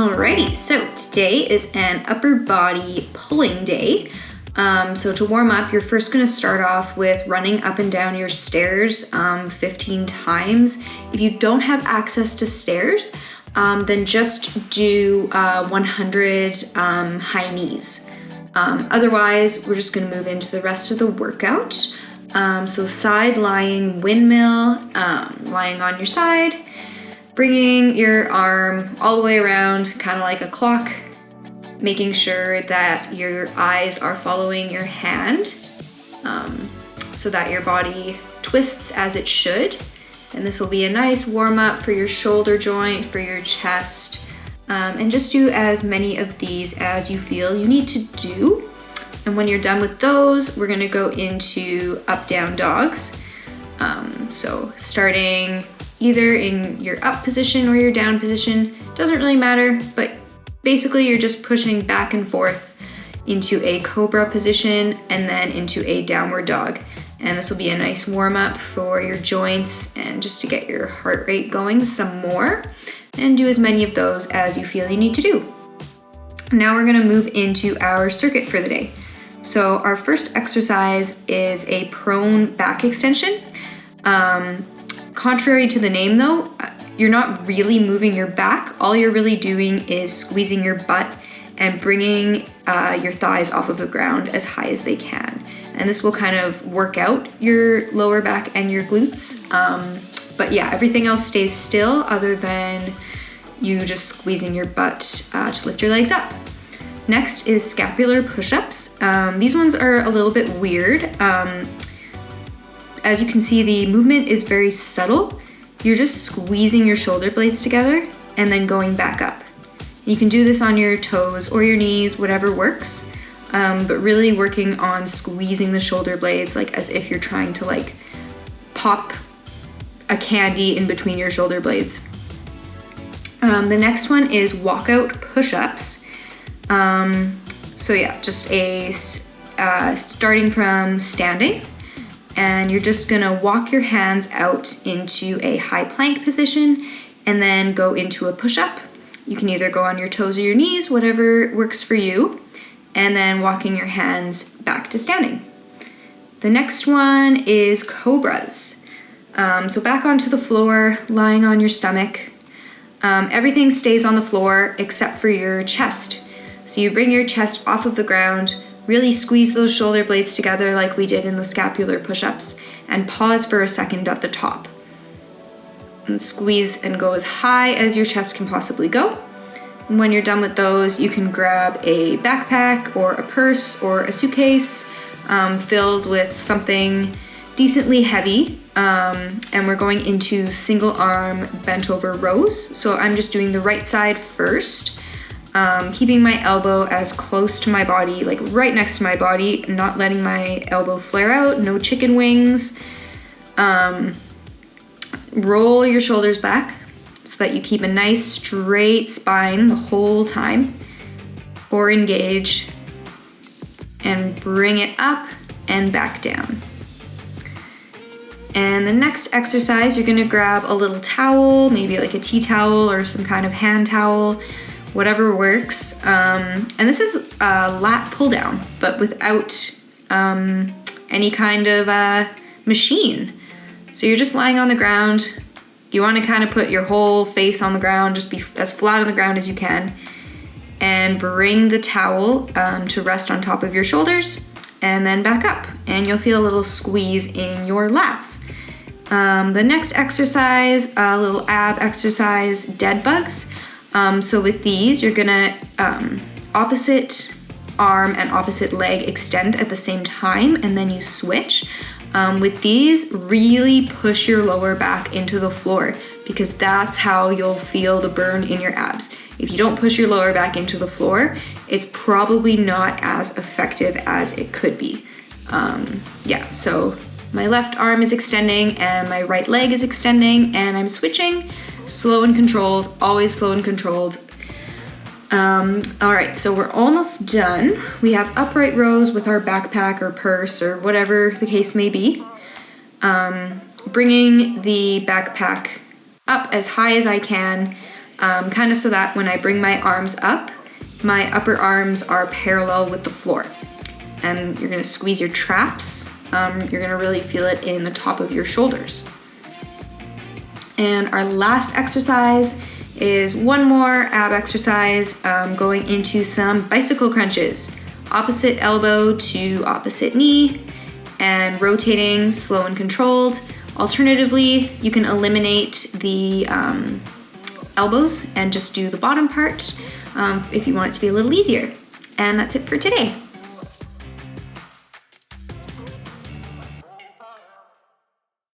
Alrighty, so today is an upper body pulling day. So to warm up, you're first going to start off with running up and down your stairs 15 times. If you don't have access to stairs, then just do 100 high knees. Otherwise, we're just going to move into the rest of the workout. So side lying windmill, lying on your side, bringing your arm all the way around, kind of like a clock, making sure that your eyes are following your hand, so that your body twists as it should. And this will be a nice warm up for your shoulder joint, for your chest, and just do as many of these as you feel you need to do. And when you're done with those, we're gonna go into up down dogs. So starting either in your up position or your down position, doesn't really matter, but basically you're just pushing back and forth into a cobra position and then into a downward dog. And this will be a nice warm up for your joints and just to get your heart rate going some more, and do as many of those as you feel you need to do. Now we're gonna move into our circuit for the day. So our first exercise is a prone back extension. Contrary to the name though, you're not really moving your back. All you're really doing is squeezing your butt and bringing your thighs off of the ground as high as they can. And this will kind of work out your lower back and your glutes. But yeah, everything else stays still other than you just squeezing your butt to lift your legs up. Next is scapular push-ups. These ones are a little bit weird. As you can see, the movement is very subtle. You're just squeezing your shoulder blades together and then going back up. You can do this on your toes or your knees, whatever works, but really working on squeezing the shoulder blades like as if you're trying to like pop a candy in between your shoulder blades. The next one is walkout push-ups. So yeah, just starting from standing. And you're just gonna walk your hands out into a high plank position and then go into a push-up. You can either go on your toes or your knees, whatever works for you, and then walking your hands back to standing. The next one is cobras. So back onto the floor, lying on your stomach. Everything stays on the floor except for your chest. So you bring your chest off of the ground, really squeeze those shoulder blades together like we did in the scapular push-ups, and pause for a second at the top. And squeeze and go as high as your chest can possibly go. And when you're done with those, you can grab a backpack or a purse or a suitcase filled with something decently heavy. And we're going into single arm bent over rows. So I'm just doing the right side first. Keeping my elbow as close to my body, like right next to my body, not letting my elbow flare out, no chicken wings. Roll your shoulders back so that you keep a nice straight spine the whole time, or engaged, and bring it up and back down. And the next exercise, you're gonna grab a little towel, maybe like a tea towel or some kind of hand towel, whatever works. And this is a lat pull down, but without any kind of machine. So you're just lying on the ground. You want to kind of put your whole face on the ground, just be as flat on the ground as you can, and bring the towel to rest on top of your shoulders and then back up. And you'll feel a little squeeze in your lats. The next exercise, a little ab exercise, dead bugs. So with these, you're gonna opposite arm and opposite leg extend at the same time, and then you switch. With these, really push your lower back into the floor, because that's how you'll feel the burn in your abs. If you don't push your lower back into the floor, it's probably not as effective as it could be. Yeah, so my left arm is extending and my right leg is extending, and I'm switching. Slow and controlled, always slow and controlled. All right, so we're almost done. We have upright rows with our backpack or purse or whatever the case may be. Bringing the backpack up as high as I can, kind of so that when I bring my arms up, my upper arms are parallel with the floor. And you're gonna squeeze your traps. You're gonna really feel it in the top of your shoulders. And our last exercise is one more ab exercise, going into some bicycle crunches. Opposite elbow to opposite knee, and rotating slow and controlled. Alternatively, you can eliminate the elbows and just do the bottom part if you want it to be a little easier. And that's it for today.